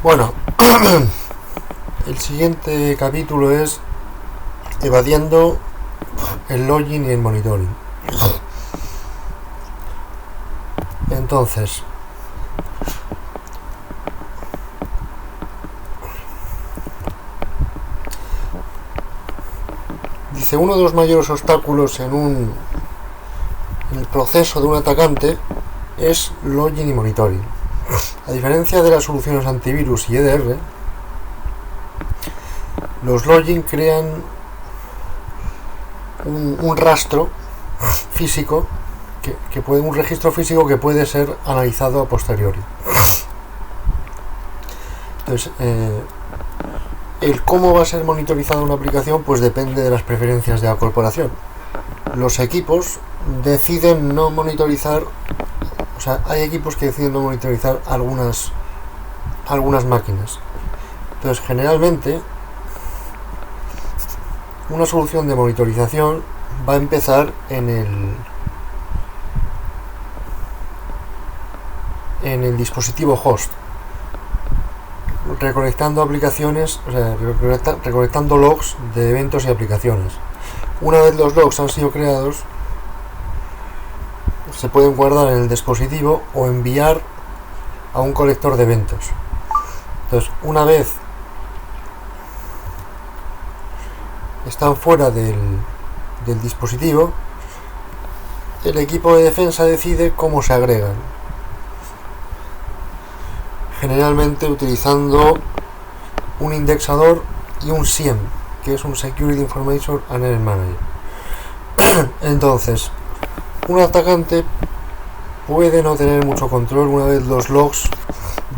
Bueno, el siguiente capítulo es evadiendo el login y el monitoring. Entonces, dice, uno de los mayores obstáculos en el proceso de un atacante es login y monitoring. A diferencia de las soluciones antivirus y EDR, los login crean un rastro físico un registro físico que puede ser analizado a posteriori. Entonces, el cómo va a ser monitorizada una aplicación pues depende de las preferencias de la corporación. Los equipos deciden no monitorizar, o sea, hay equipos que deciden no monitorizar algunas máquinas. Entonces, generalmente, una solución de monitorización va a empezar en el dispositivo host, recolectando aplicaciones, o sea, recolectando logs de eventos y aplicaciones. Una vez los logs han sido creados, se pueden guardar en el dispositivo o enviar a un colector de eventos. Entonces, una vez están fuera del dispositivo, el equipo de defensa decide cómo se agregan, generalmente utilizando un indexador y un SIEM, que es un Security Information Analysis Manager. Entonces, un atacante puede no tener mucho control una vez los logs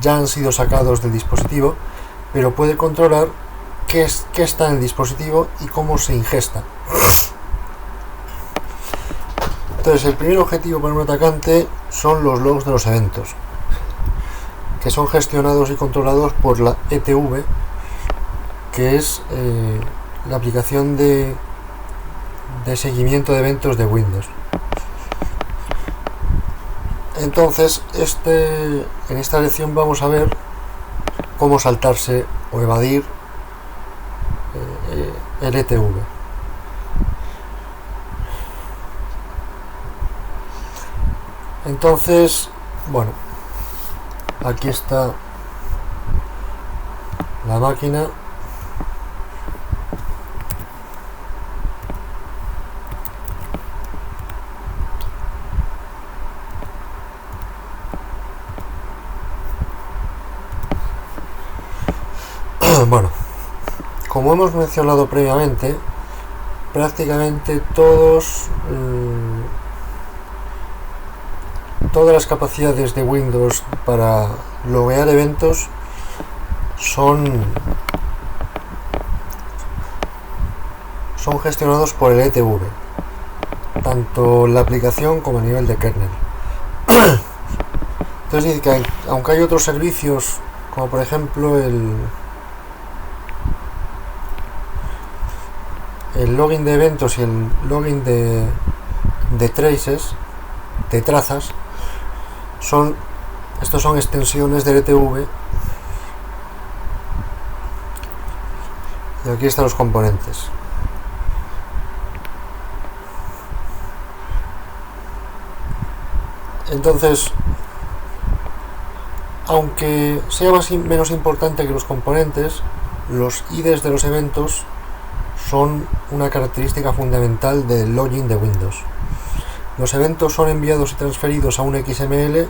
ya han sido sacados del dispositivo, pero puede controlar qué está en el dispositivo y cómo se ingesta. Entonces, el primer objetivo para un atacante son los logs de los eventos, que son gestionados y controlados por la ETV, que es la aplicación de seguimiento de eventos de Windows. Entonces, en esta lección vamos a ver cómo saltarse o evadir el ETV. Entonces, bueno, aquí está la máquina. Bueno, como hemos mencionado previamente, prácticamente todas las capacidades de Windows para loguear eventos son gestionados por el ETV, tanto la aplicación como a nivel de kernel. Entonces dice que aunque hay otros servicios, como por ejemplo el login de eventos y el login de traces, de trazas, estos son extensiones del ETV, y aquí están los componentes. Entonces, aunque sea menos importante que los componentes, los IDs de los eventos son una característica fundamental del login de Windows. Los eventos son enviados y transferidos a un XML,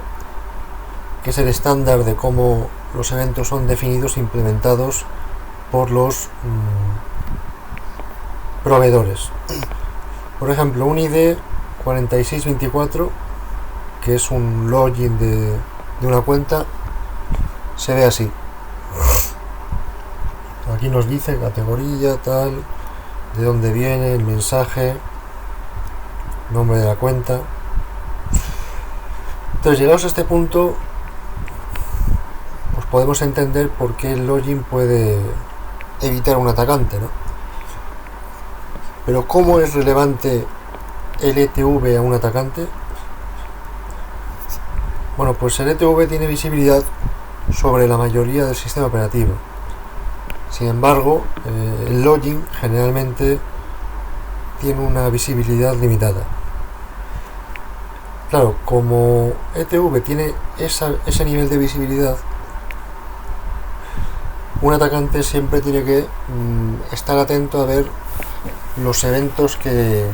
que es el estándar de cómo los eventos son definidos e implementados por los proveedores. Por ejemplo, un ID 4624, que es un login de una cuenta, se ve así. Aquí nos dice categoría, tal, de dónde viene el mensaje, nombre de la cuenta. Entonces, llegados a este punto, pues podemos entender por qué el login puede evitar un atacante, ¿no? Pero ¿cómo es relevante el ETV a un atacante? Bueno, pues el ETV tiene visibilidad sobre la mayoría del sistema operativo. Sin embargo, el logging generalmente tiene una visibilidad limitada. Claro, como ETV tiene ese nivel de visibilidad, un atacante siempre tiene que estar atento a ver los eventos que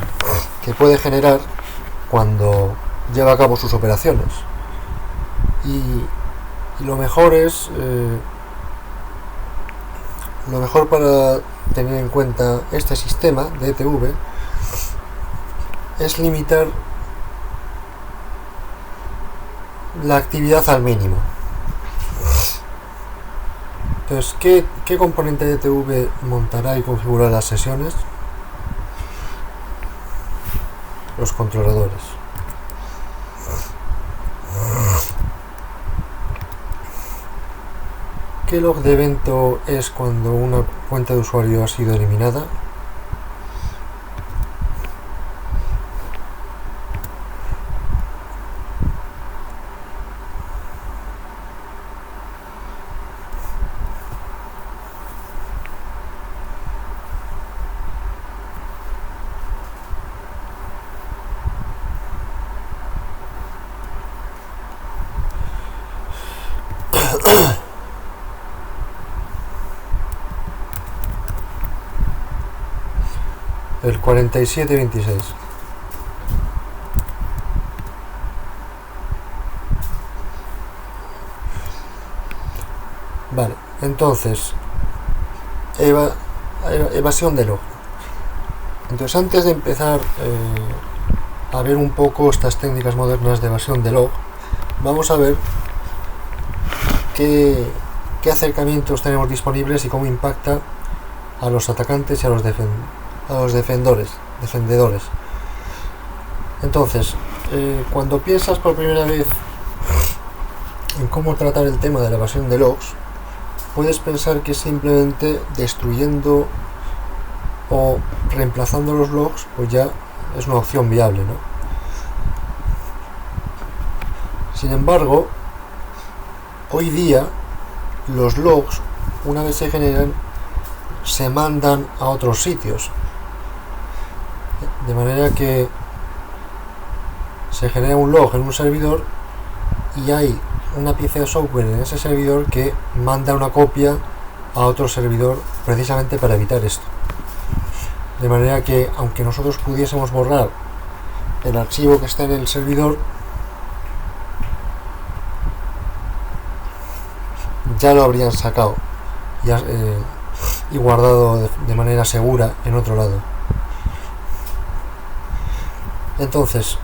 puede generar cuando lleva a cabo sus operaciones. Y lo mejor es lo mejor para tener en cuenta este sistema de ETV es limitar la actividad al mínimo. Entonces, ¿qué componente de ETV montará y configurará las sesiones? Los controladores. ¿Qué log de evento es cuando una cuenta de usuario ha sido eliminada? El 4726. Vale, entonces evasión de log. Entonces, antes de empezar a ver un poco estas técnicas modernas de evasión de log, vamos a ver qué acercamientos tenemos disponibles y cómo impacta a los atacantes y a los defensores. Entonces, cuando piensas por primera vez en cómo tratar el tema de la evasión de logs, puedes pensar que simplemente destruyendo o reemplazando los logs, pues ya es una opción viable, ¿no? Sin embargo, hoy día los logs, una vez se generan, se mandan a otros sitios, de manera que se genera un log en un servidor y hay una pieza de software en ese servidor que manda una copia a otro servidor precisamente para evitar esto. De manera que, aunque nosotros pudiésemos borrar el archivo que está en el servidor, ya lo habrían sacado y guardado de manera segura en otro lado. Entonces,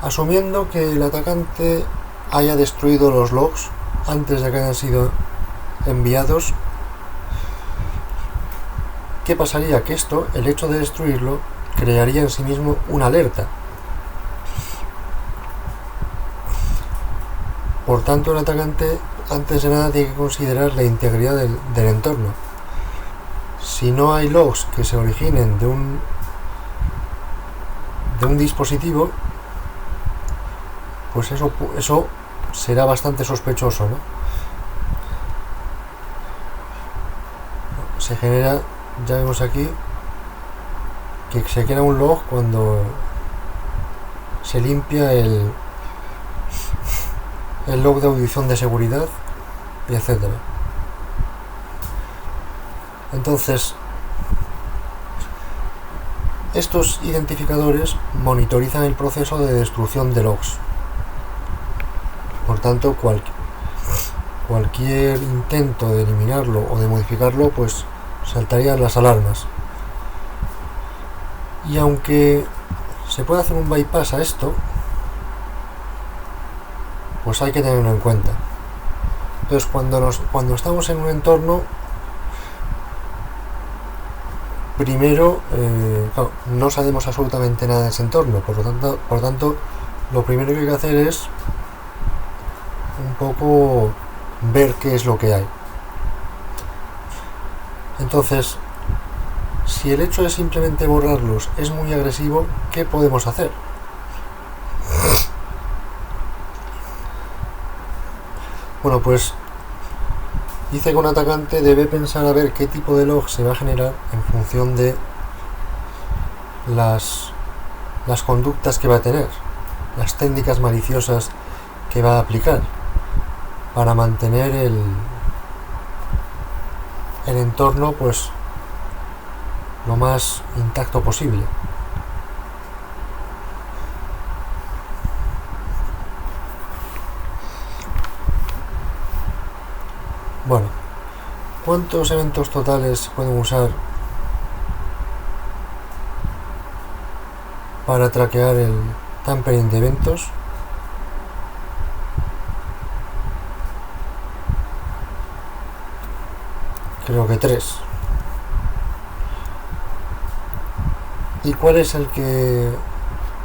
asumiendo que el atacante haya destruido los logs antes de que hayan sido enviados, ¿qué pasaría? Que esto, el hecho de destruirlo, crearía en sí mismo una alerta. Por tanto, el atacante, antes de nada, tiene que considerar la integridad del entorno. Si no hay logs que se originen de un dispositivo, pues eso será bastante sospechoso, ¿no? Se genera, ya vemos aquí, que se crea un log cuando se limpia el log de audición de seguridad, y etcétera. Entonces, estos identificadores monitorizan el proceso de destrucción de logs. Por tanto, cualquier intento de eliminarlo o de modificarlo, pues saltarían las alarmas. Y aunque se puede hacer un bypass a esto, pues hay que tenerlo en cuenta. Entonces, cuando estamos en un entorno, primero no sabemos absolutamente nada de ese entorno, por lo tanto lo primero que hay que hacer es un poco ver qué es lo que hay. Entonces, si el hecho de simplemente borrarlos es muy agresivo, ¿qué podemos hacer? Bueno, pues dice que un atacante debe pensar a ver qué tipo de log se va a generar en función de las conductas que va a tener, las técnicas maliciosas que va a aplicar para mantener el entorno pues lo más intacto posible. Bueno, ¿cuántos eventos totales se pueden usar para traquear el tampering de eventos? Creo que 3. ¿Y cuál es el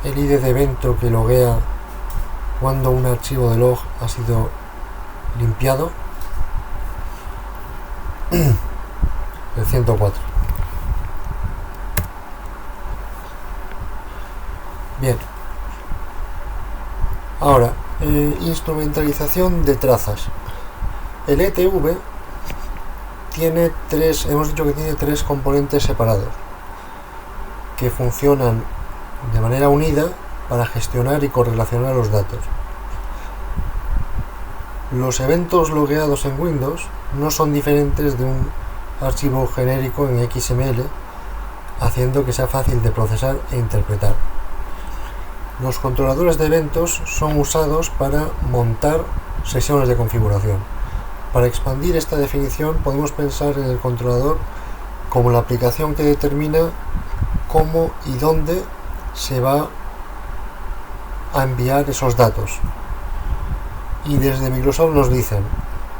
ID de evento que loguea cuando un archivo de log ha sido limpiado? El 104. Bien. Ahora, instrumentalización de trazas. El ETV tiene hemos dicho que tiene 3 componentes separados que funcionan de manera unida para gestionar y correlacionar los datos. Los eventos logueados en Windows no son diferentes de un archivo genérico en XML, haciendo que sea fácil de procesar e interpretar. Los controladores de eventos son usados para montar sesiones de configuración. Para expandir esta definición podemos pensar en el controlador como la aplicación que determina cómo y dónde se va a enviar esos datos. Y desde Microsoft nos dicen,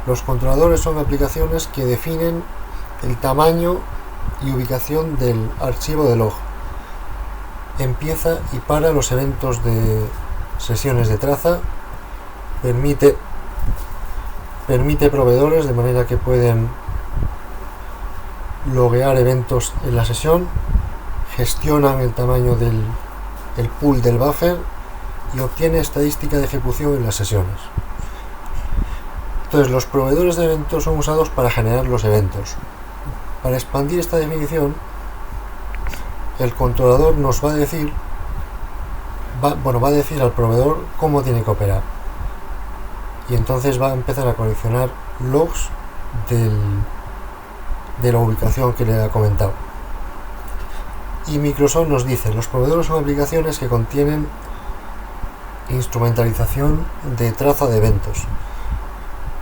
los controladores son aplicaciones que definen el tamaño y ubicación del archivo de log. Empieza y para los eventos de sesiones de traza, permite proveedores de manera que pueden loguear eventos en la sesión, gestionan el tamaño del pool del buffer y obtiene estadística de ejecución en las sesiones. Entonces, los proveedores de eventos son usados para generar los eventos. Para expandir esta definición, el controlador nos va a decir al proveedor cómo tiene que operar. Y entonces va a empezar a coleccionar logs de la ubicación que le ha comentado. Y Microsoft nos dice, los proveedores son aplicaciones que contienen instrumentalización de traza de eventos.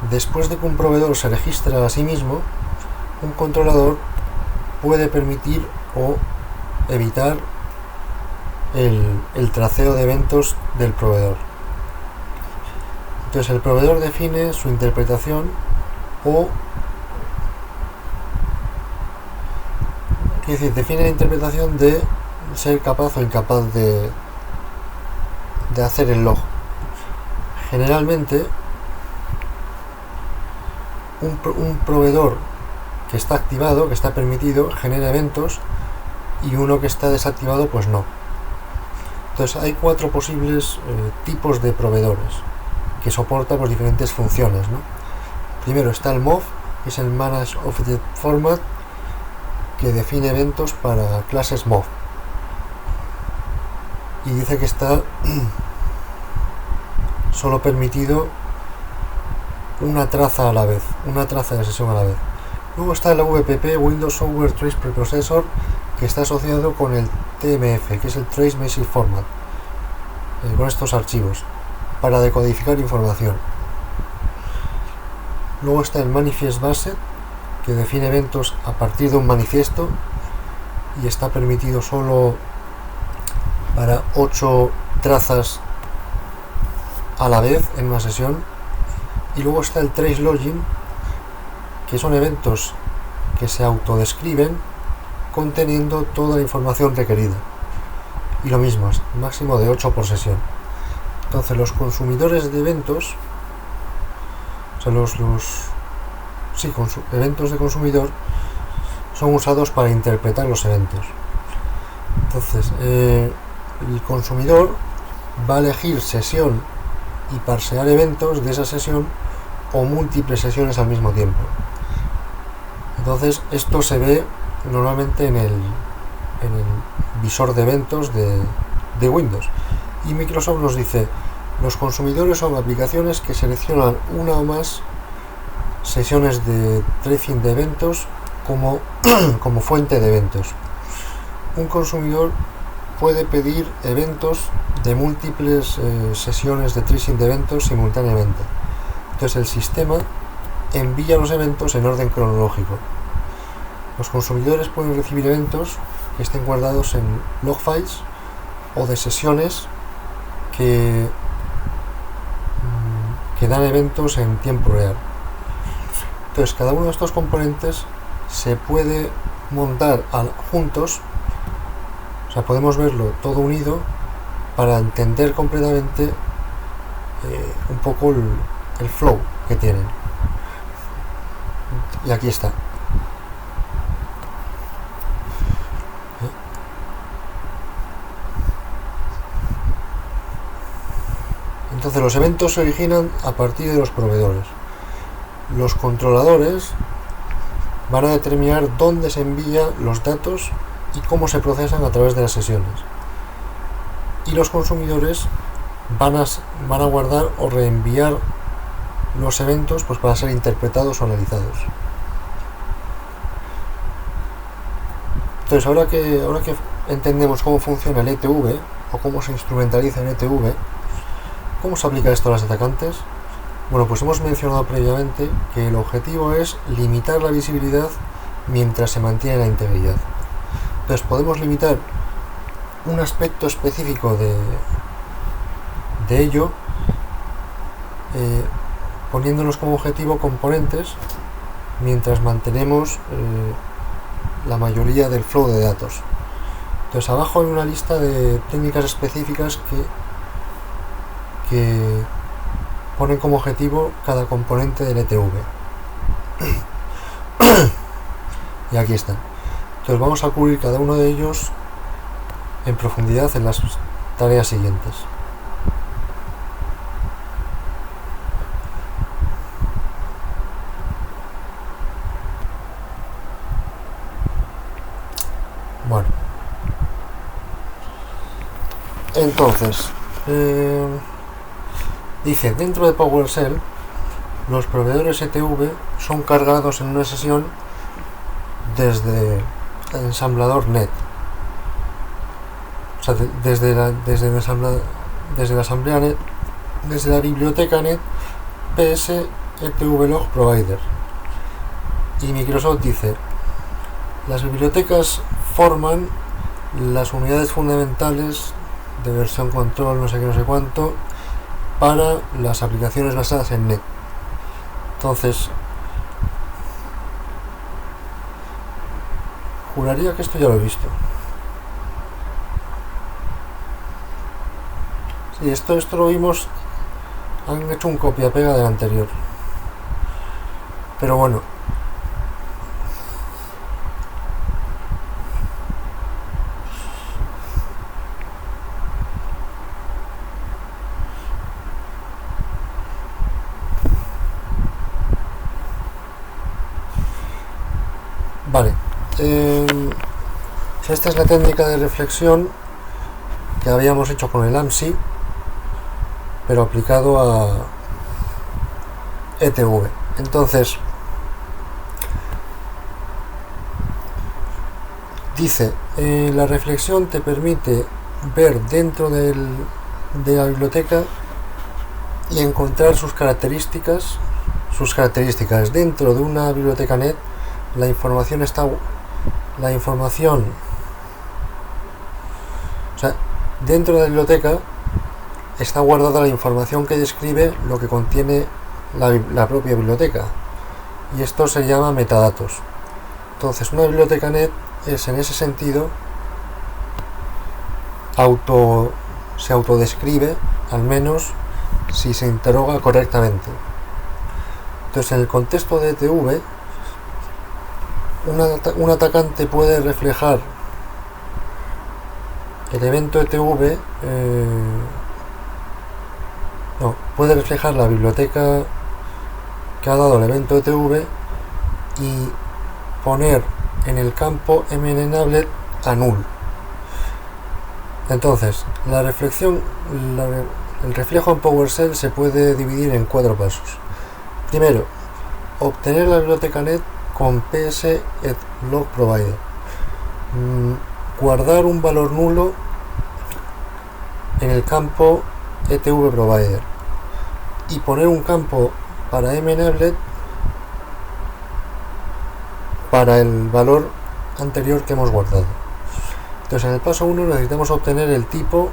Después de que un proveedor se registra a sí mismo, un controlador puede permitir o evitar el traceo de eventos del proveedor. Entonces el proveedor define su interpretación define la interpretación de ser capaz o incapaz de hacer el log. Generalmente un proveedor que está activado, que está permitido, genera eventos, y uno que está desactivado pues no. Entonces hay 4 posibles tipos de proveedores que soportan pues diferentes funciones, ¿no? Primero está el MOV, que es el Manage Object Format, que define eventos para clases MOV y dice que está solo permitido una traza a la vez, una traza de sesión a la vez. Luego está el WPP, Windows Software Trace Preprocessor, que está asociado con el TMF, que es el Trace Message Format, con estos archivos para decodificar información. Luego está el Manifest Based, que define eventos a partir de un manifiesto y está permitido solo para 8 trazas a la vez en una sesión. Y luego está el Trace Login, que son eventos que se autodescriben conteniendo toda la información requerida. Y lo mismo, es máximo de 8 por sesión. Entonces los consumidores de eventos, o sea, eventos de consumidor, son usados para interpretar los eventos. Entonces el consumidor va a elegir sesión y parsear eventos de esa sesión o múltiples sesiones al mismo tiempo. Entonces esto se ve normalmente en el visor de eventos de Windows. Y Microsoft nos dice: los consumidores son aplicaciones que seleccionan una o más sesiones de tracing de eventos como fuente de eventos. Un consumidor puede pedir eventos de múltiples sesiones de tracing de eventos simultáneamente. Entonces el sistema envía los eventos en orden cronológico. Los consumidores pueden recibir eventos que estén guardados en log files o de sesiones que dan eventos en tiempo real. Entonces cada uno de estos componentes se puede montar juntos, o sea, podemos verlo todo unido para entender completamente un poco el flow que tienen. Y aquí está. Entonces los eventos se originan a partir de los proveedores. Los controladores van a determinar dónde se envían los datos y cómo se procesan a través de las sesiones. Y los consumidores van a guardar o reenviar los eventos pues para ser interpretados o analizados. Entonces ahora que entendemos cómo funciona el ETV o cómo se instrumentaliza el ETV, ¿cómo se aplica esto a los atacantes? Bueno, pues hemos mencionado previamente que el objetivo es limitar la visibilidad mientras se mantiene la integridad. Entonces podemos limitar un aspecto específico de ello poniéndonos como objetivo componentes mientras mantenemos la mayoría del flow de datos. Entonces abajo hay una lista de técnicas específicas que ponen como objetivo cada componente del ETV. Y aquí está. Entonces vamos a cubrir cada uno de ellos en profundidad en las tareas siguientes. Bueno, entonces dice: dentro de PowerShell los proveedores ETV son cargados en una sesión desde el ensamblador net, o sea, desde la asamblea net, desde la biblioteca net ps etvlog provider. Y Microsoft dice: las bibliotecas forman las unidades fundamentales de versión control, no sé qué, no sé cuánto, para las aplicaciones basadas en net. Entonces, juraría que esto ya lo he visto. Sí, esto lo vimos, han hecho un copia-pega del anterior. Pero bueno. Vale, esta es la técnica de reflexión que habíamos hecho con el AMSI, pero aplicado a ETV. Entonces, dice, la reflexión te permite ver dentro de la biblioteca y encontrar sus características dentro de una biblioteca net. La información, o sea, dentro de la biblioteca está guardada la información que describe lo que contiene la propia biblioteca, y esto se llama metadatos. Entonces una biblioteca net es, en ese sentido, se autodescribe, al menos si se interroga correctamente. Entonces, en el contexto de ETV, un atacante puede reflejar el evento ETV, puede reflejar la biblioteca que ha dado el evento ETV y poner en el campo mEnablet a null. Entonces, la reflexión, el reflejo en PowerShell se puede dividir en 4 pasos. Primero, obtener la biblioteca net con ps.logprovider. Guardar un valor nulo en el campo etvprovider y poner un campo para mEnablet para el valor anterior que hemos guardado. Entonces, en el paso 1 necesitamos obtener el tipo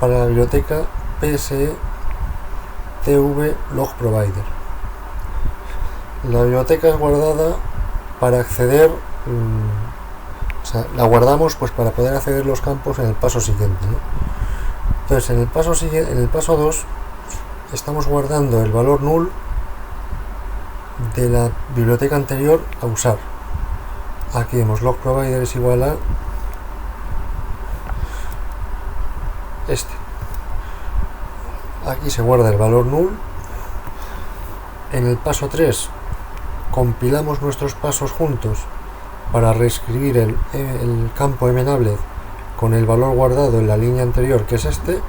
para la biblioteca ps.tv.logprovider. La biblioteca es guardada para acceder, o sea, la guardamos pues para poder acceder a los campos en el paso siguiente, ¿no? Entonces, en el paso 2 estamos guardando el valor null de la biblioteca anterior a usar. Aquí vemos logprovider es igual a este. Aquí se guarda el valor null. En el paso 3 compilamos nuestros pasos juntos para reescribir el campo mEnablet con el valor guardado en la línea anterior, que es este,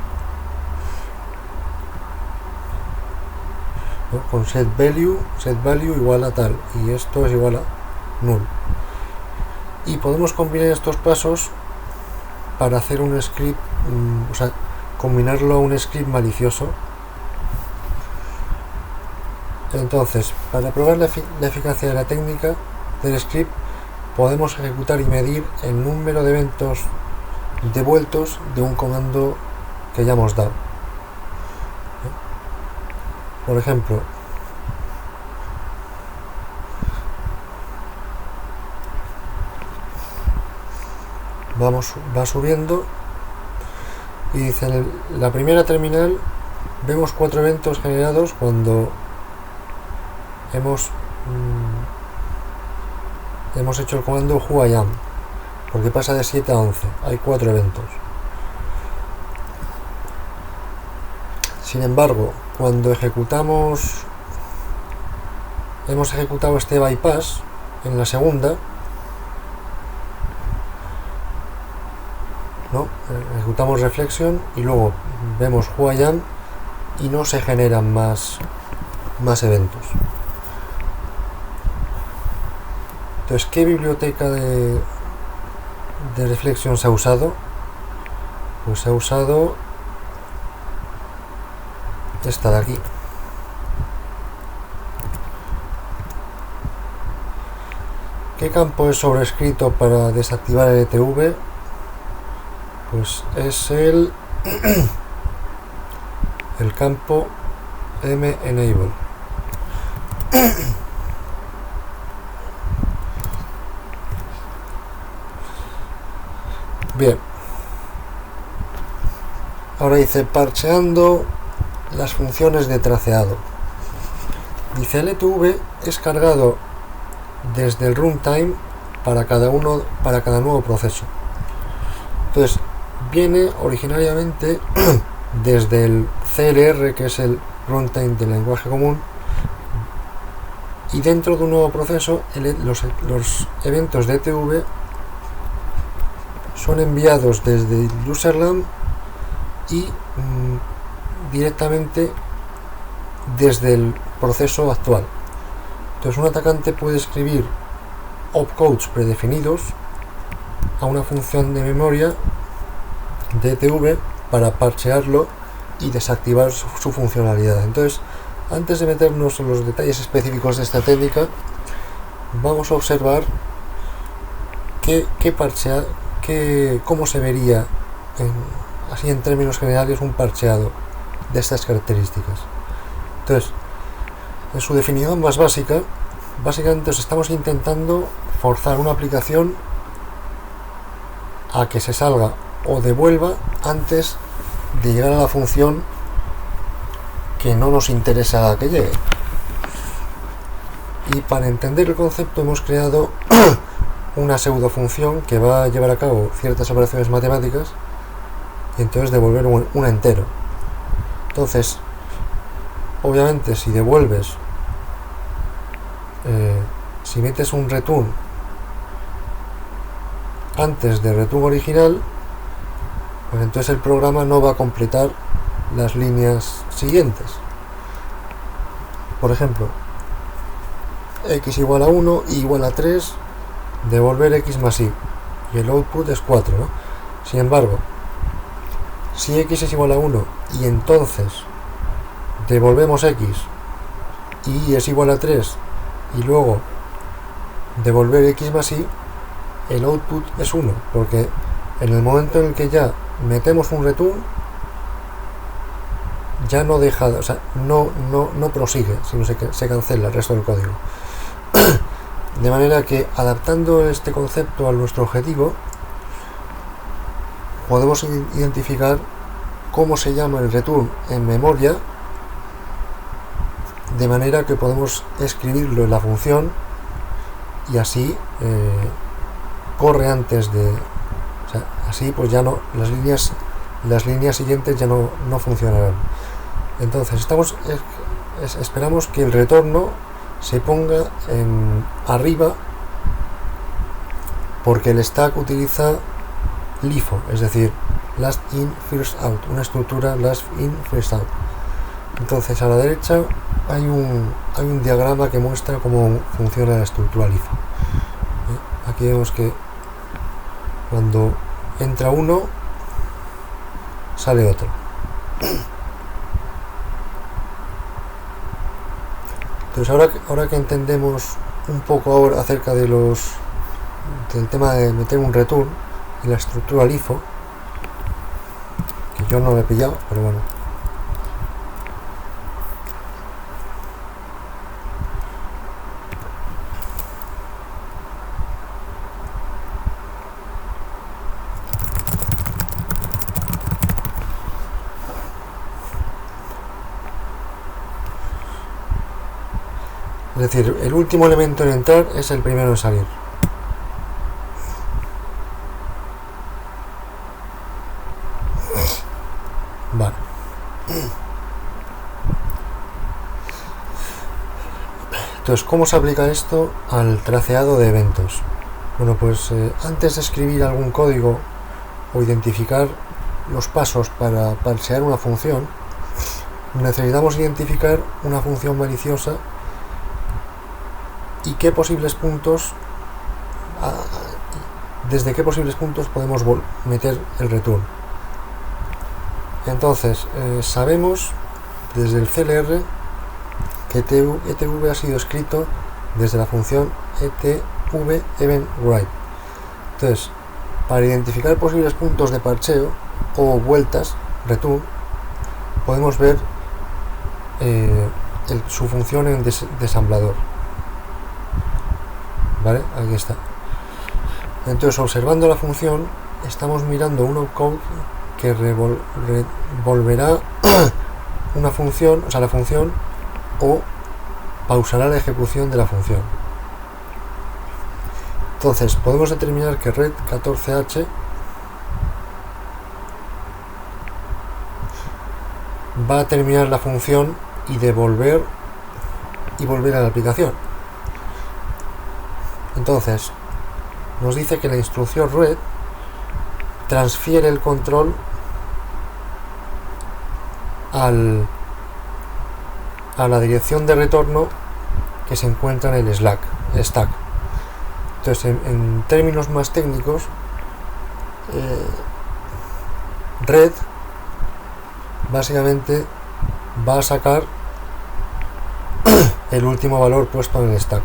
¿no? Con setValue igual a tal, y esto es igual a null. Y podemos combinar estos pasos para hacer un script, o sea, combinarlo a un script malicioso. Entonces, para probar la eficacia de la técnica del script, podemos ejecutar y medir el número de eventos devueltos de un comando que ya hemos dado. Por ejemplo, va subiendo y dice en la primera terminal vemos 4 eventos generados cuando hemos hecho el comando whoIam, porque pasa de 7 a 11, hay 4 eventos. Sin embargo, cuando hemos ejecutado este bypass en la segunda, ¿no? Ejecutamos reflection y luego vemos whoIam y no se generan más eventos. Entonces, ¿qué biblioteca de reflexión se ha usado? Pues se ha usado esta de aquí. ¿Qué campo es sobrescrito para desactivar el ETV? Pues es el campo mEnable. Bien, ahora dice parcheando las funciones de traceado. Dice el ETV es cargado desde el runtime para cada nuevo proceso. Entonces, viene originariamente desde el CLR, que es el runtime del lenguaje común, y dentro de un nuevo proceso los eventos de ETV son enviados desde el userland y directamente desde el proceso actual. Entonces, un atacante puede escribir opcodes predefinidos a una función de memoria de ETV para parchearlo y desactivar su funcionalidad. Entonces, antes de meternos en los detalles específicos de esta técnica, vamos a observar cómo se vería así en términos generales un parcheado de estas características. Entonces, en su definición más básica, básicamente estamos intentando forzar una aplicación a que se salga o devuelva antes de llegar a la función que no nos interesa que llegue. Y para entender el concepto hemos creado una pseudo función que va a llevar a cabo ciertas operaciones matemáticas y entonces devolver un entero. Entonces, obviamente, si devuelves si metes un return antes de return original, pues entonces el programa no va a completar las líneas siguientes. Por ejemplo, x igual a 1, y igual a 3, devolver x más y el output es 4, ¿no? Sin embargo, si x es igual a 1 y entonces devolvemos x y es igual a 3 y luego devolver x más y, el output es 1, porque en el momento en el que ya metemos un return, ya no deja, o sea, no prosigue, sino se cancela el resto del código. De manera que, adaptando este concepto a nuestro objetivo, podemos identificar cómo se llama el return en memoria, de manera que podemos escribirlo en la función y así corre antes de, o sea, así pues ya no, las líneas siguientes ya no funcionarán. Entonces esperamos que el retorno se ponga arriba, porque el stack utiliza LIFO, es decir, last in first out, una estructura last in first out. Entonces a la derecha hay un diagrama que muestra cómo funciona la estructura LIFO. Aquí vemos que cuando entra uno sale otro. Entonces ahora que entendemos un poco ahora acerca del tema de meter un return en la estructura LIFO, que yo no lo he pillado, pero bueno. Es decir, el último elemento en entrar es el primero en salir. Vale. Entonces, ¿cómo se aplica esto al traceado de eventos? Bueno, pues antes de escribir algún código o identificar los pasos para parsear una función, necesitamos identificar una función maliciosa y qué posibles puntos, desde qué posibles puntos podemos meter el return. Entonces, sabemos desde el CLR que etv ha sido escrito desde la función etv event write. Entonces, para identificar posibles puntos de parcheo o vueltas return, podemos ver su función en desamblador. ¿Vale? Aquí está. Entonces, observando la función, estamos mirando un opcode que revolverá una función, o sea, la función, o pausará la ejecución de la función. Entonces, podemos determinar que red 14h va a terminar la función y volver a la aplicación. Entonces, nos dice que la instrucción red transfiere el control a la dirección de retorno que se encuentra en el stack. Entonces, en términos más técnicos, red básicamente va a sacar el último valor puesto en el stack.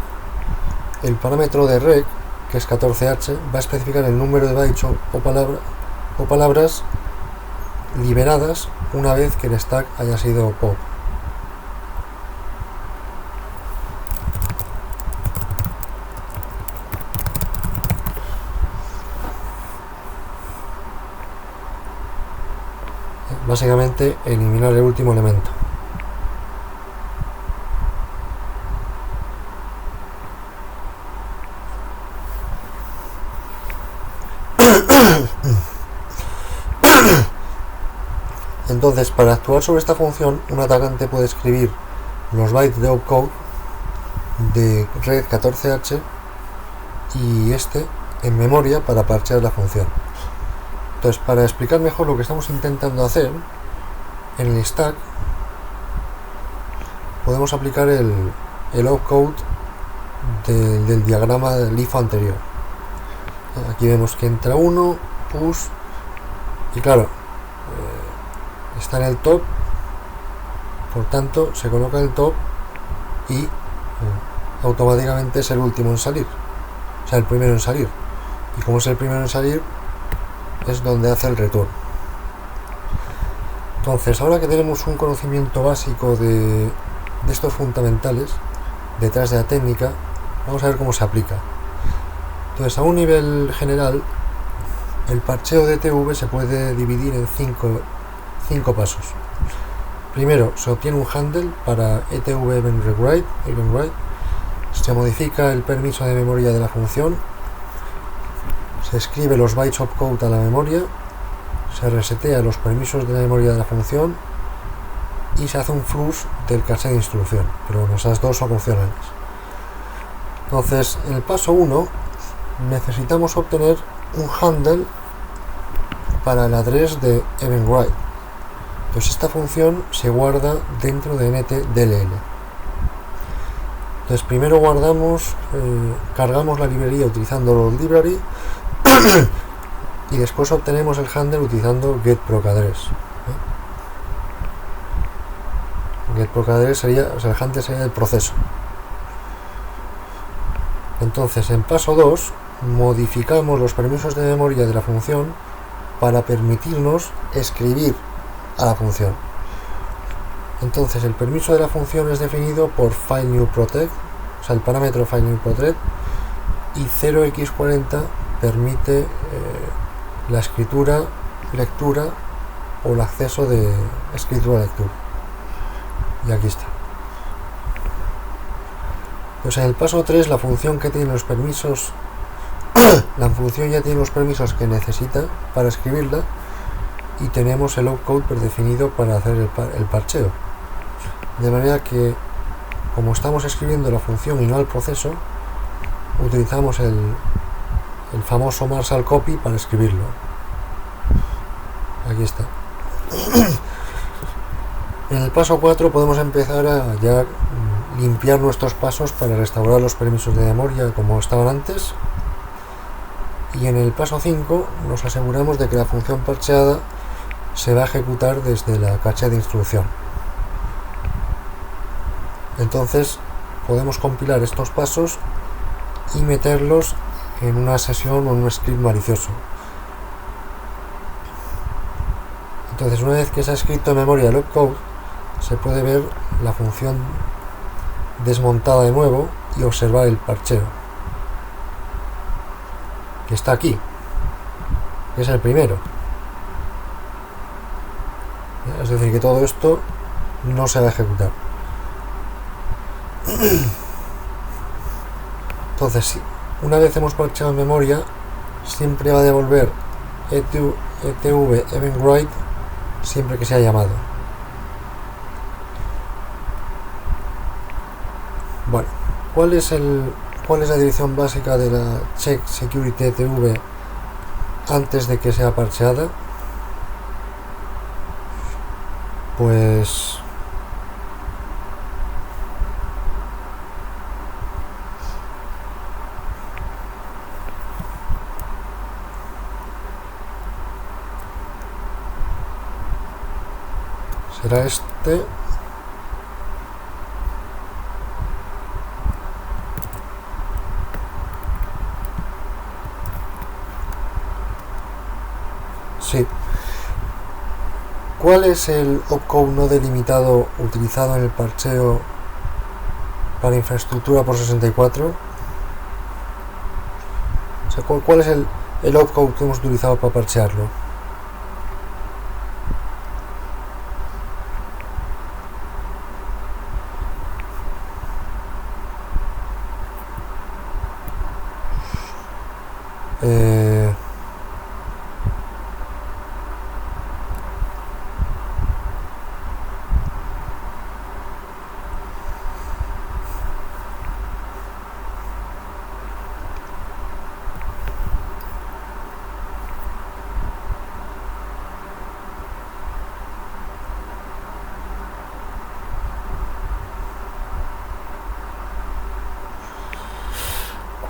El parámetro de rec, que es 14h, va a especificar el número de bytes o palabras liberadas una vez que el stack haya sido pop. Básicamente eliminar el último elemento. Entonces, para actuar sobre esta función, un atacante puede escribir los bytes de opcode de red 14H y este en memoria para parchear la función. Entonces, para explicar mejor lo que estamos intentando hacer, en el stack podemos aplicar el opcode del diagrama del LIFO anterior. Aquí vemos que entra uno, push, y claro, está en el top, por tanto se coloca en el top y automáticamente es el último en salir, o sea, el primero en salir, y como es el primero en salir es donde hace el return. Entonces, ahora que tenemos un conocimiento básico de estos fundamentales detrás de la técnica, vamos a ver cómo se aplica. Entonces, a un nivel general, el parcheo de ETV se puede dividir en cinco pasos. Primero, se obtiene un handle para ETV event write, se modifica el permiso de memoria de la función, se escribe los bytes opcode a la memoria, se resetea los permisos de la memoria de la función y se hace un flush del caché de instrucción, pero bueno, esas dos son opcionales. Entonces, en el paso 1 necesitamos obtener un handle para el address de event write. Entonces esta función se guarda dentro de NTDLL. Entonces primero cargamos la librería utilizando load library y después obtenemos el handle utilizando getProcAddress. GetProcAddress sería, o sea, el handle sería el proceso. Entonces en paso 2 modificamos los permisos de memoria de la función para permitirnos escribir a la función. Entonces el permiso de la función es definido por filenewProtect, o sea, el parámetro filenewProtect, y 0x40 permite la escritura, lectura o el acceso de escritura-lectura. Y aquí está. Pues en el paso 3 la función que tiene los permisos la función ya tiene los permisos que necesita para escribirla y tenemos el opcode predefinido para hacer el parcheo, de manera que como estamos escribiendo la función y no el proceso, utilizamos el famoso Marshall copy para escribirlo. Aquí está. En el paso 4 podemos empezar a ya limpiar nuestros pasos para restaurar los permisos de memoria como estaban antes, y en el paso 5 nos aseguramos de que la función parcheada se va a ejecutar desde la caché de instrucción. Entonces podemos compilar estos pasos y meterlos en una sesión o en un script malicioso. Entonces, una vez que se ha escrito en memoria el opcode, se puede ver la función desmontada de nuevo y observar el parcheo que está aquí, que es el primero. Es decir, que todo esto no se va a ejecutar. Entonces, una vez hemos parcheado en memoria, siempre va a devolver ETV event write siempre que sea llamado. Bueno, ¿cuál es la dirección básica de la check security ETV antes de que sea parcheada? Pues será este. Sí. ¿Cuál es el opcode no delimitado utilizado en el parcheo para infraestructura por 64? O sea, ¿cuál es el opcode que hemos utilizado para parchearlo?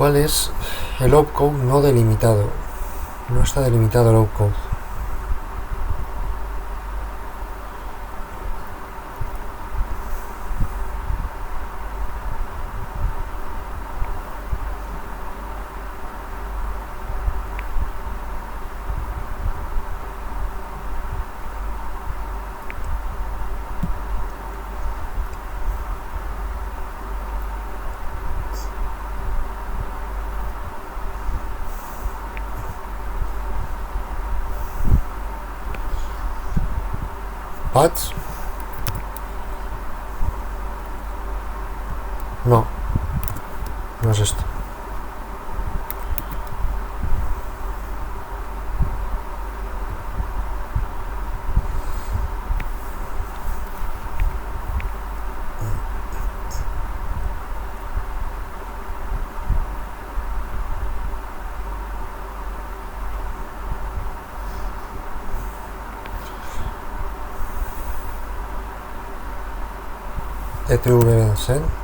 cuál es el opcode no delimitado. No está delimitado el opcode. ¿Patch? No, no es esto. ETVSend.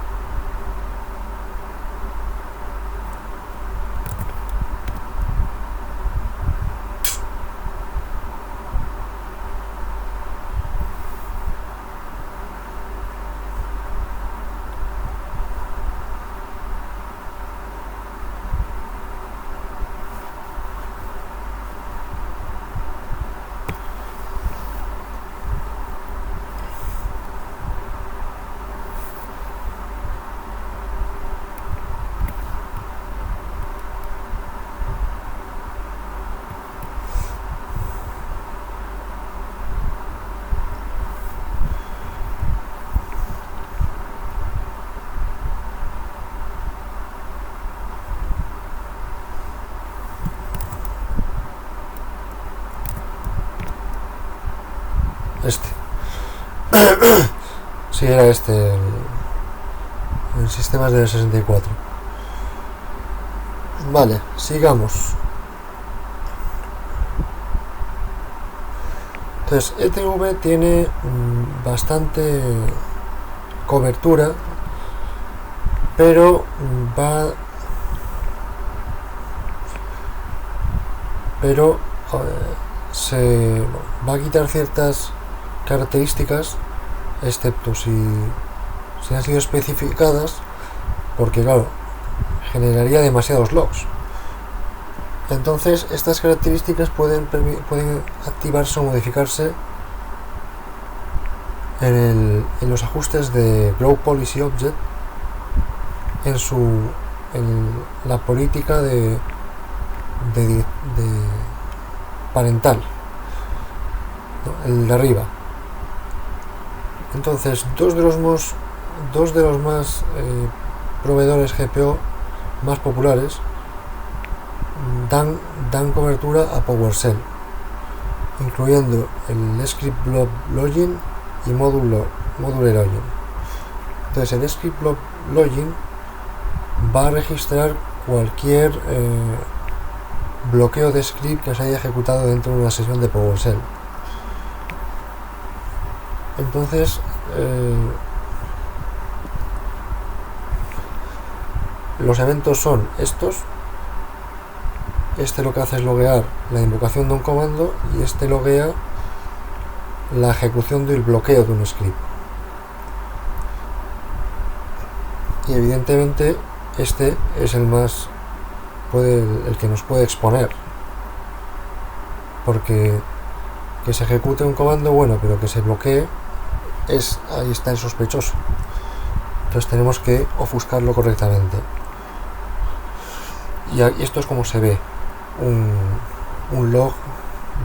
Este. Sí, era este. El sistema es del 64. Vale, sigamos. Entonces, ETV tiene bastante cobertura, pero se va a quitar ciertas características, excepto si han sido especificadas, porque claro, generaría demasiados logs. Entonces estas características pueden activarse o modificarse en los ajustes de Grow Policy Object, en la política de parental, ¿no? El de arriba. Entonces dos de los más proveedores GPO más populares dan cobertura a PowerShell, incluyendo el Script Blob Login y Module Login. Entonces el Script Blob Login va a registrar cualquier bloqueo de script que se haya ejecutado dentro de una sesión de PowerShell. Entonces los eventos son estos. Este lo que hace es loguear la invocación de un comando y este loguea la ejecución del bloqueo de un script. Y evidentemente este es el que nos puede exponer, porque que se ejecute un comando, bueno, pero que se bloquee, ahí está el sospechoso. Entonces tenemos que ofuscarlo correctamente. Y esto es como se ve un log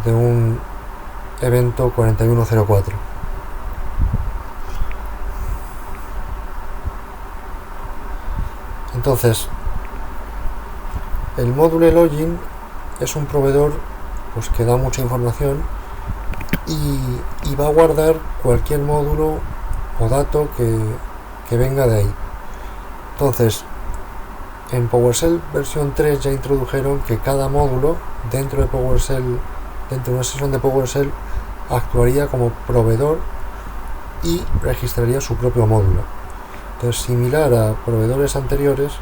de un evento 4104. Entonces el Module Login es un proveedor pues que da mucha información y va a guardar cualquier módulo o dato que venga de ahí. Entonces en PowerShell versión 3 ya introdujeron que cada módulo dentro de PowerShell, dentro de una sesión de PowerShell, actuaría como proveedor y registraría su propio módulo. Entonces, similar a proveedores anteriores,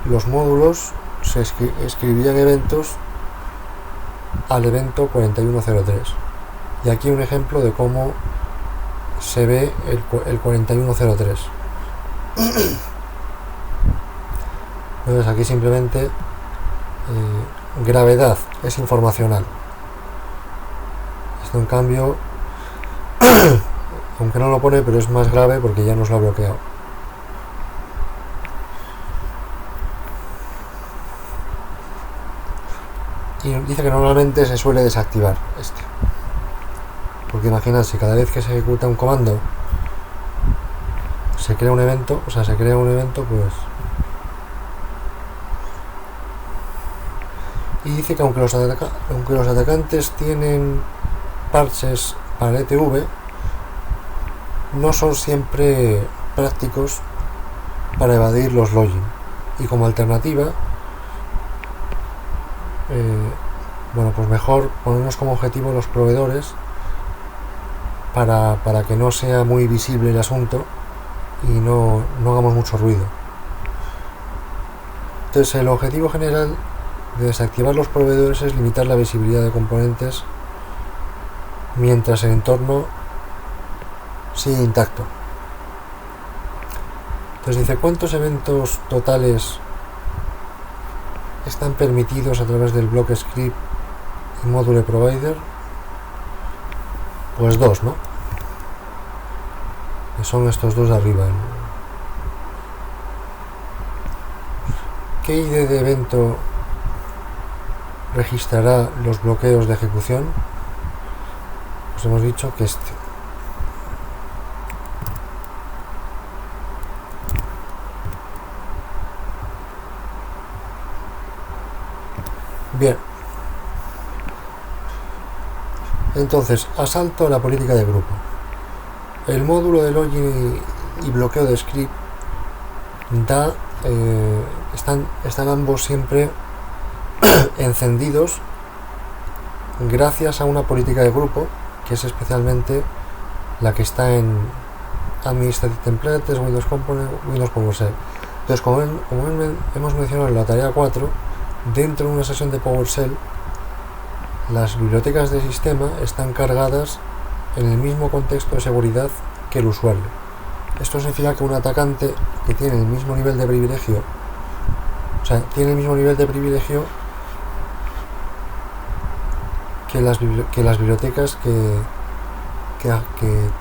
los módulos se escribirían eventos al evento 4103. Y aquí un ejemplo de cómo se ve el 4103. Entonces aquí simplemente gravedad es informacional. Esto en cambio aunque no lo pone, pero es más grave porque ya nos lo ha bloqueado. Y dice que normalmente se suele desactivar este, porque imaginad, si cada vez que se ejecuta un comando se crea un evento, pues. Y dice que aunque los atacantes tienen parches para el ETV, no son siempre prácticos para evadir los login, y como alternativa pues mejor ponernos como objetivo los proveedores para que no sea muy visible el asunto y no hagamos mucho ruido. Entonces el objetivo general de desactivar los proveedores es limitar la visibilidad de componentes mientras el entorno sigue intacto. Entonces dice, ¿cuántos eventos totales están permitidos a través del block script y module provider? Pues 2, ¿no? Que son estos dos de arriba. ¿Qué ID de evento registrará los bloqueos de ejecución? Pues hemos dicho que este. Bien. Entonces, asalto a la política de grupo. El módulo de login y bloqueo de script están ambos siempre encendidos gracias a una política de grupo, que es especialmente la que está en Administrative Templates, Windows Component, Windows PowerShell. Entonces, como hemos mencionado en la tarea 4, dentro de una sesión de PowerShell, las bibliotecas de sistema están cargadas en el mismo contexto de seguridad que el usuario. Esto significa que un atacante que tiene el mismo nivel de privilegio, que las bibliotecas que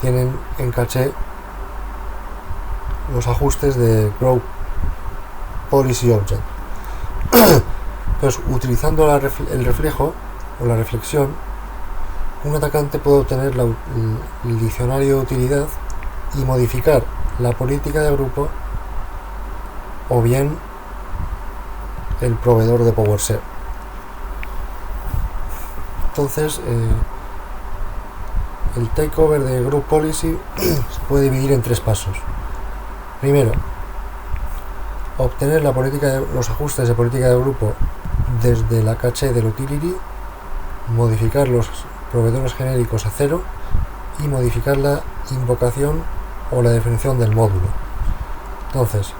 tienen en caché los ajustes de Group Policy Object. Entonces, utilizando el reflejo o la reflexión, un atacante puede obtener el diccionario de utilidad y modificar la política de grupo o bien el proveedor de PowerShell. Entonces, el takeover de Group Policy se puede dividir en 3 pasos. Primero, obtener los ajustes de política de grupo desde la caché del utility, modificar los proveedores genéricos a 0 y modificar la invocación o la definición del módulo. Entonces,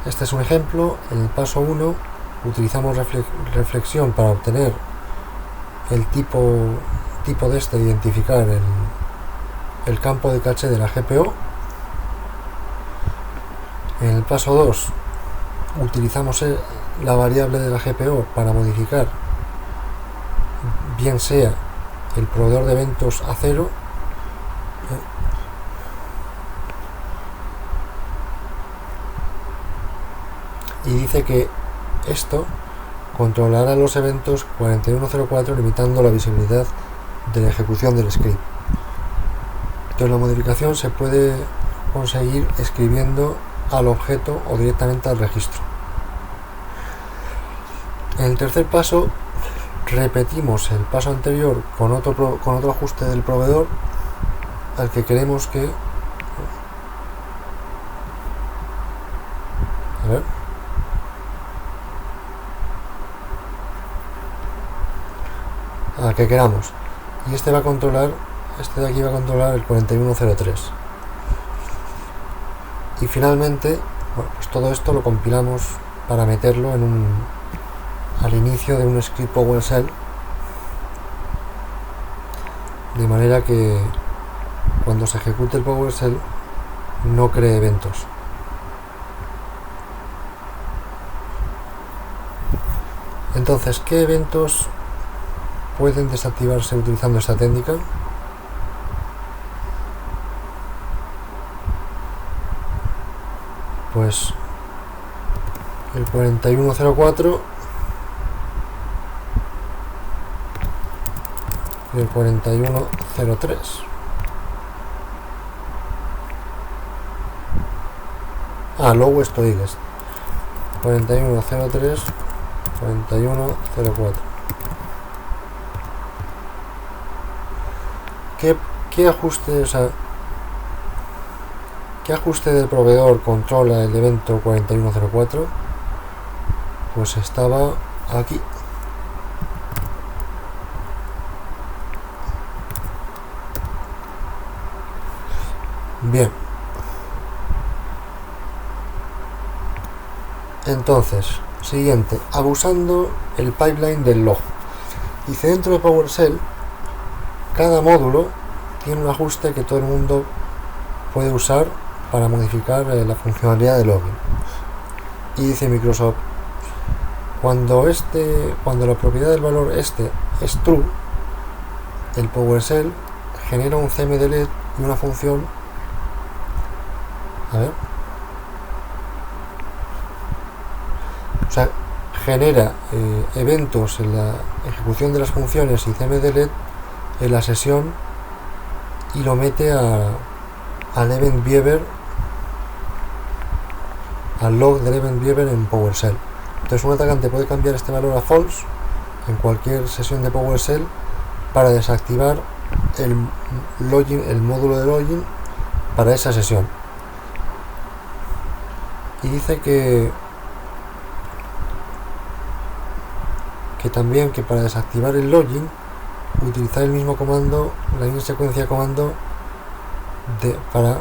este es un ejemplo. En el paso 1 utilizamos reflexión para obtener el tipo de identificar el campo de caché de la GPO. En el paso 2 utilizamos la variable de la GPO para modificar bien sea el proveedor de eventos a 0 y dice que esto controlará los eventos 4104 limitando la visibilidad de la ejecución del script. Entonces la modificación se puede conseguir escribiendo al objeto o directamente al registro. En el tercer paso repetimos el paso anterior con otro ajuste del proveedor al que queremos que queramos, y este de aquí va a controlar el 4103. Y finalmente Bueno, pues todo esto lo compilamos para meterlo al inicio de un script PowerShell, de manera que cuando se ejecute el PowerShell no cree eventos. Entonces, ¿qué eventos pueden desactivarse utilizando esta técnica? Pues el 4104 y el 4103. Lowest Oigest 4103, 4104. ¿Qué ajuste, qué ajuste del proveedor controla el evento 4104? Pues estaba aquí. Bien. Entonces, siguiente, abusando el pipeline del log. Dice, dentro de PowerShell, cada módulo tiene un ajuste que todo el mundo puede usar para modificar la funcionalidad de login. Y dice Microsoft, cuando la propiedad del valor es true, el PowerShell genera un cmdelete y una función, genera eventos en la ejecución de las funciones y cmdelete en la sesión y lo mete al event beaver, al log del event beaver en PowerShell. Entonces un atacante puede cambiar este valor a false en cualquier sesión de PowerShell para desactivar el módulo de login para esa sesión. Y dice que también que para desactivar el login utilizar el mismo comando, la misma secuencia de comando para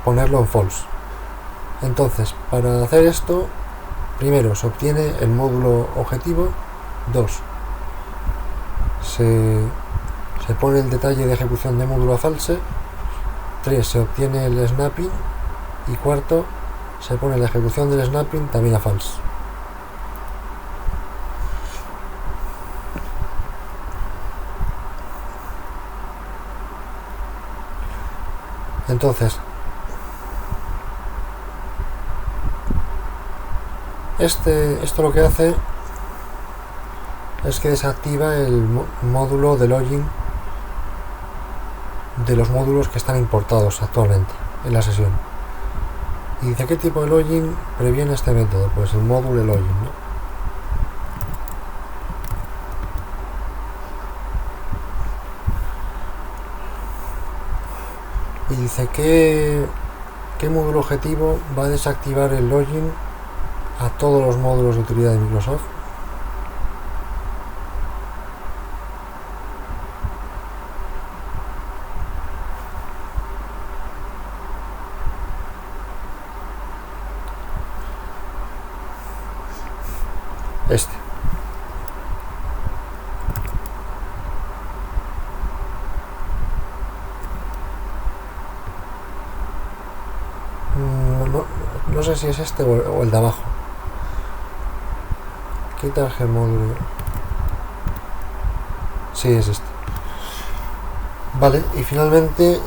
ponerlo en false. Entonces, para hacer esto, primero se obtiene el módulo objetivo, 2 se pone el detalle de ejecución de módulo a false, 3 se obtiene el snapping y cuarto se pone la ejecución del snapping también a false. Entonces, esto lo que hace es que desactiva el módulo de login de los módulos que están importados actualmente en la sesión. Y dice, ¿qué tipo de login previene este método? Pues el módulo de login, ¿no? Y dice, ¿qué módulo objetivo va a desactivar el login a todos los módulos de utilidad de Microsoft? Este. No sé si es este o el de abajo. ¿Qué traje el módulo? Sí, es este. Vale, y finalmente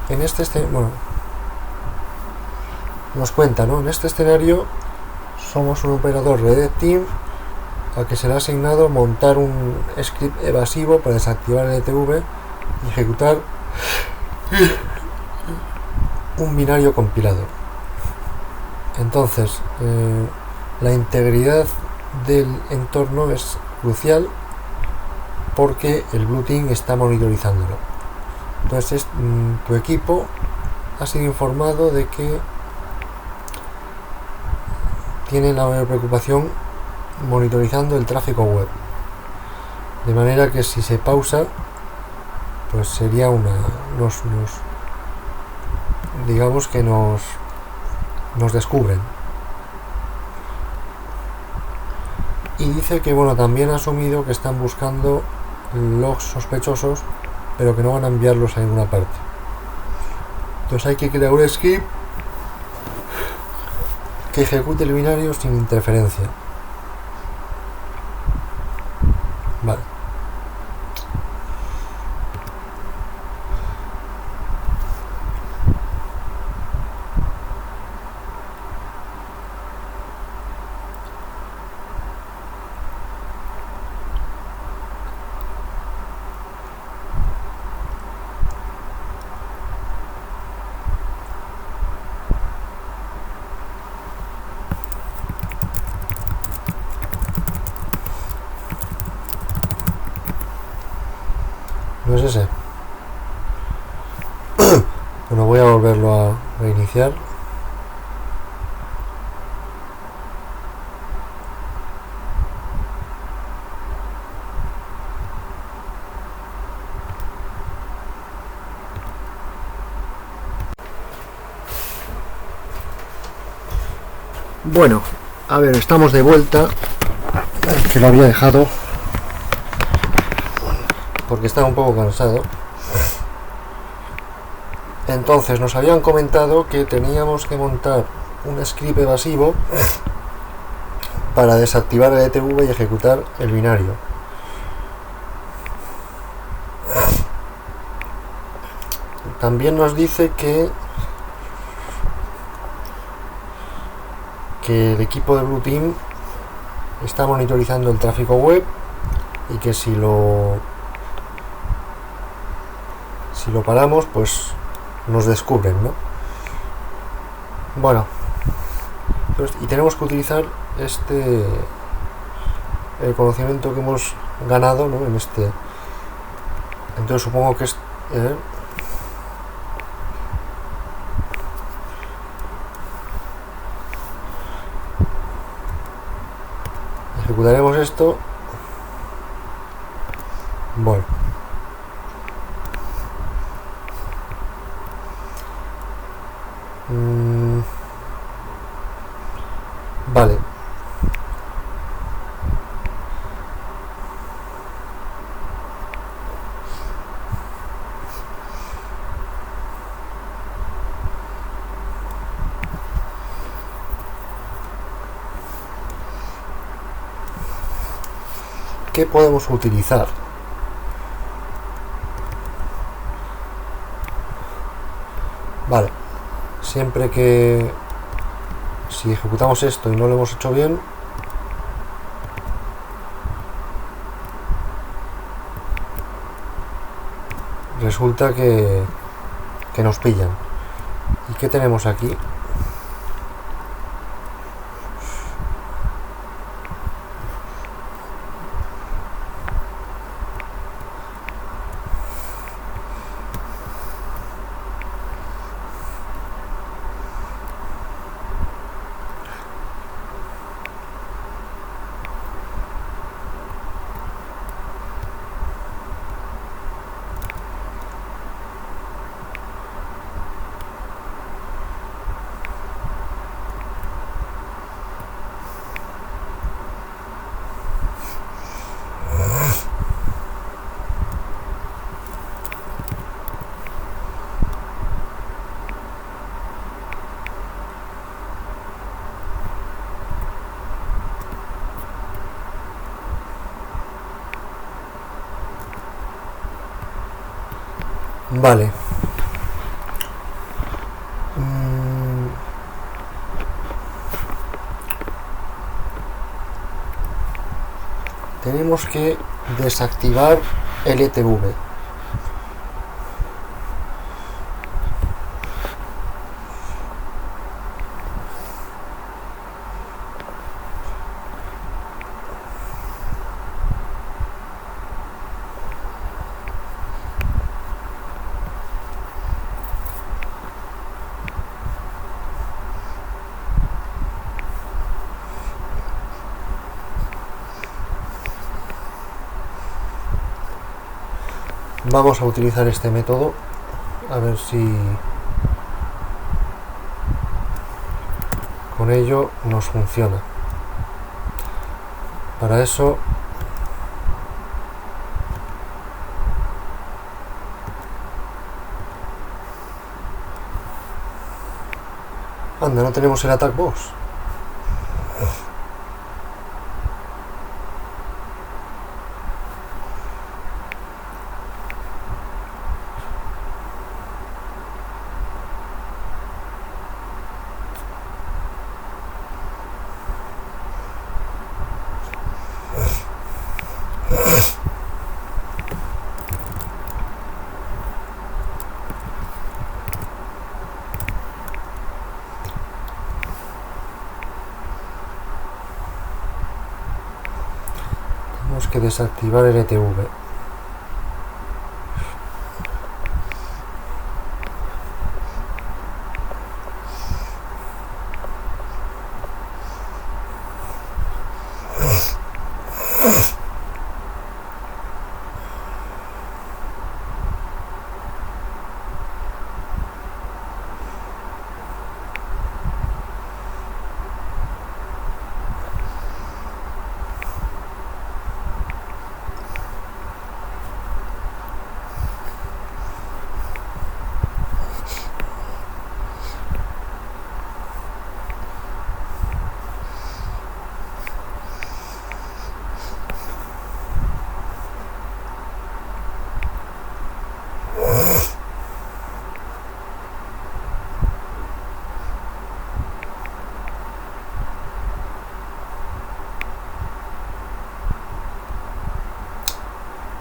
en bueno, nos cuenta, ¿no? En este escenario somos un operador Red Team al que se le ha asignado montar un script evasivo para desactivar el ETV y ejecutar un binario compilador. Entonces, la integridad del entorno es crucial porque el Blue Team está monitorizándolo. Entonces, tu equipo ha sido informado de que tiene la mayor preocupación monitorizando el tráfico web, de manera que si se pausa, pues sería digamos que nos nos descubren. Y dice que bueno, también ha asumido que están buscando logs sospechosos, pero que no van a enviarlos a ninguna parte. Entonces hay que crear un script que ejecute el binario sin interferencia. Vale. No es ese. Bueno, voy a volverlo a reiniciar. Bueno, a ver, estamos de vuelta. Que lo había dejado porque estaba un poco cansado. Entonces nos habían comentado que teníamos que montar un script evasivo para desactivar el ETV y ejecutar el binario. También nos dice que el equipo de Blue Team está monitorizando el tráfico web y que si lo paramos, pues nos descubren, ¿no? Bueno, pues, y tenemos que utilizar el conocimiento que hemos ganado, ¿no? En este. Entonces supongo que es ejecutaremos esto. Bueno, vale. ¿Qué podemos utilizar? Vale, siempre que si ejecutamos esto y no lo hemos hecho bien, resulta que nos pillan. ¿Y qué tenemos aquí? Vale. Tenemos que desactivar el ETV. Vamos a utilizar este método a ver si con ello nos funciona. Para eso anda, no tenemos el attack box. Tenemos que desactivar el ETV.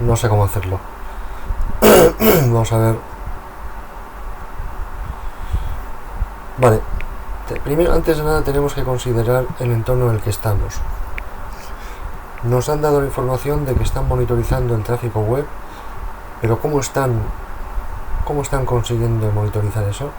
No sé cómo hacerlo. Vamos a ver. Vale. Primero, antes de nada, tenemos que considerar el entorno en el que estamos. Nos han dado la información de que están monitorizando el tráfico web, pero ¿cómo están consiguiendo monitorizar eso?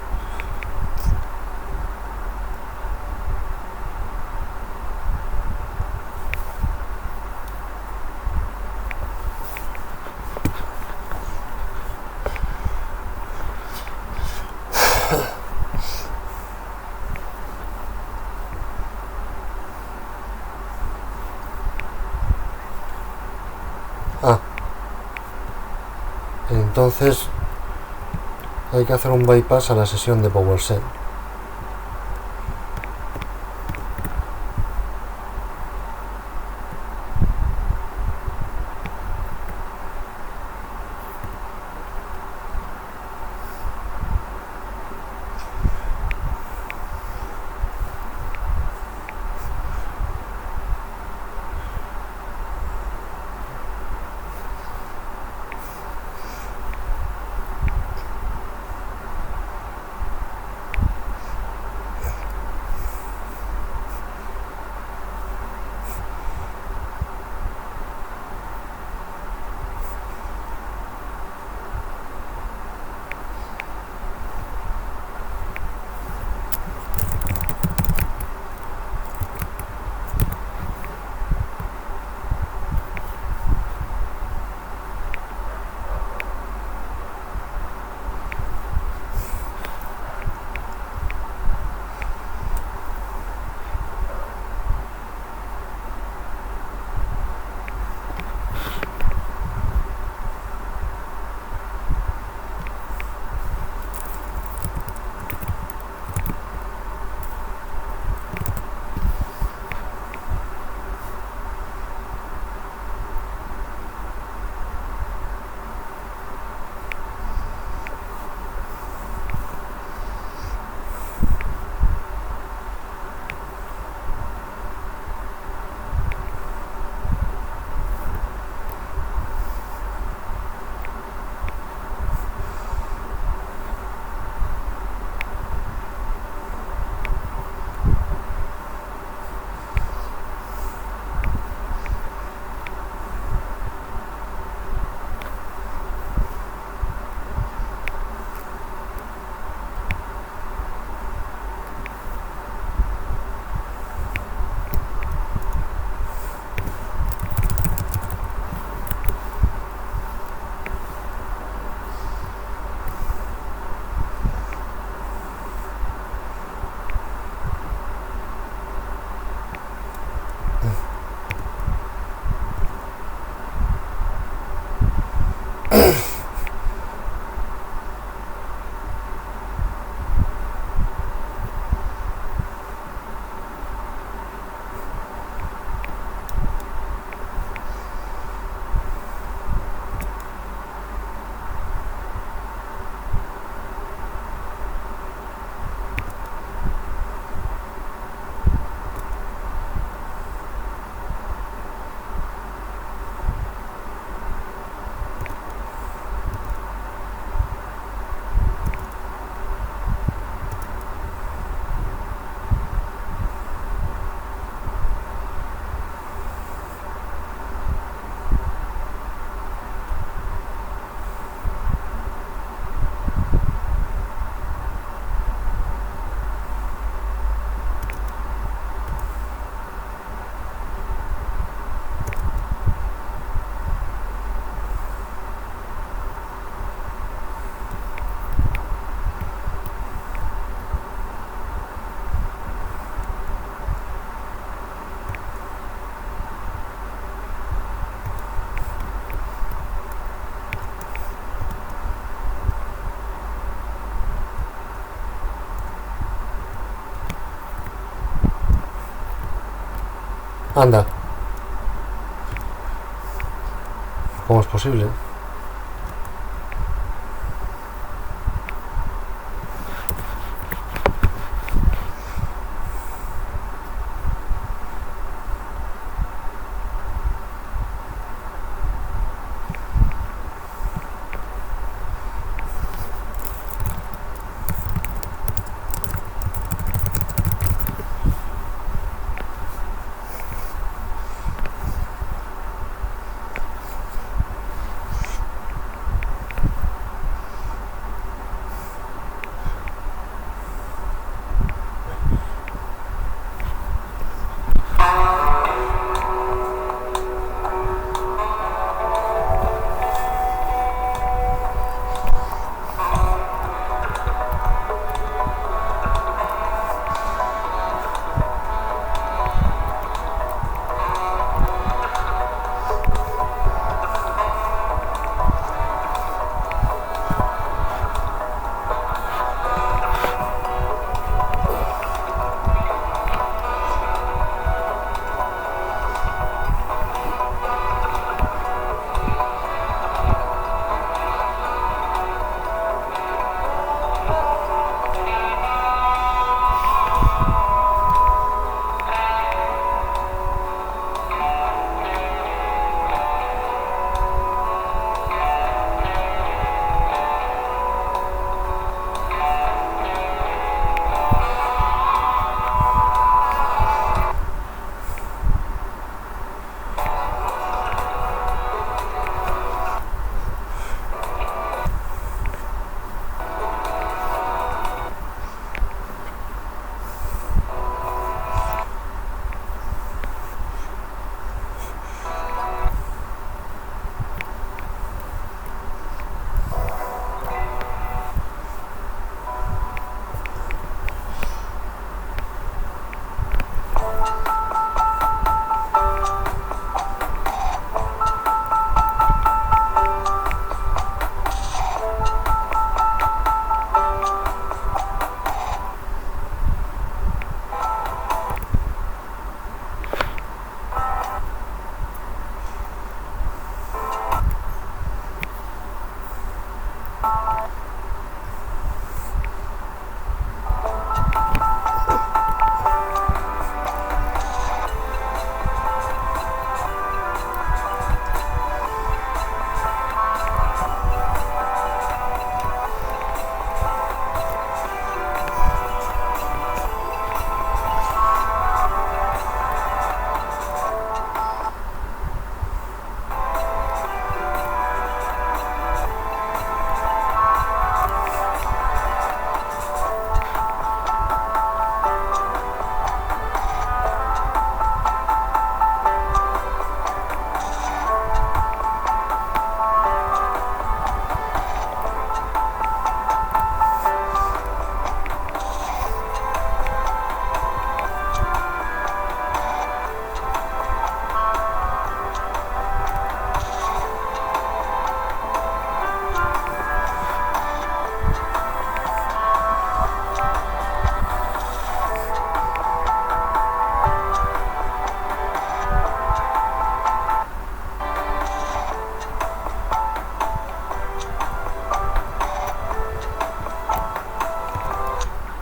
Entonces hay que hacer un bypass a la sesión de PowerShell. Anda. ¿Cómo es posible?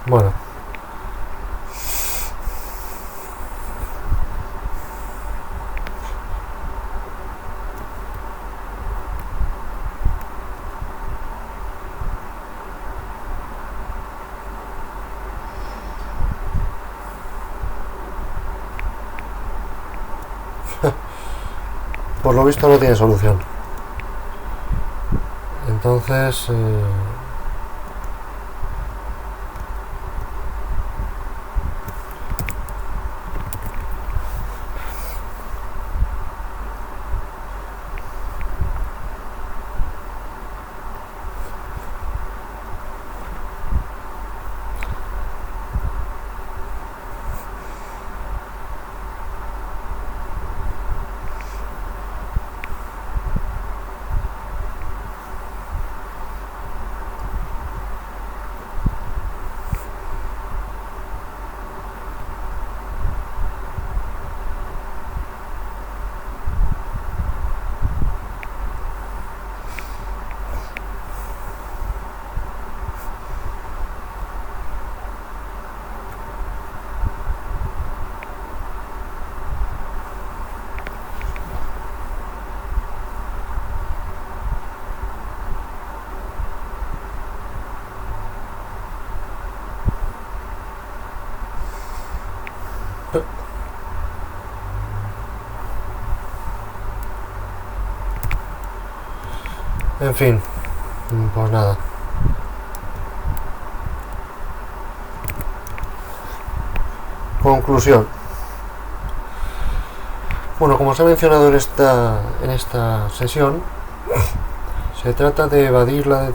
Bueno. Por lo visto no tiene solución. Entonces... En fin, pues nada. Conclusión. Bueno, como os he mencionado en esta sesión, se trata de evadir la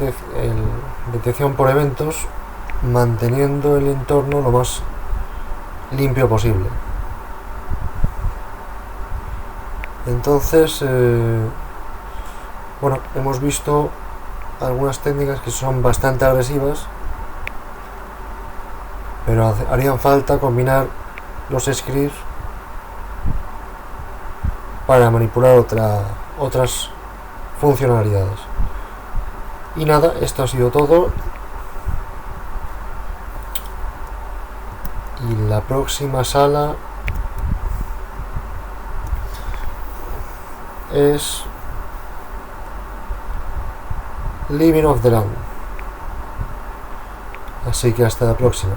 detección por eventos manteniendo el entorno lo más limpio posible. Entonces, bueno, hemos visto algunas técnicas que son bastante agresivas, pero harían falta combinar los scripts para manipular otras funcionalidades. Y nada, esto ha sido todo. Y la próxima sala es Living of the Land. Así que hasta la próxima.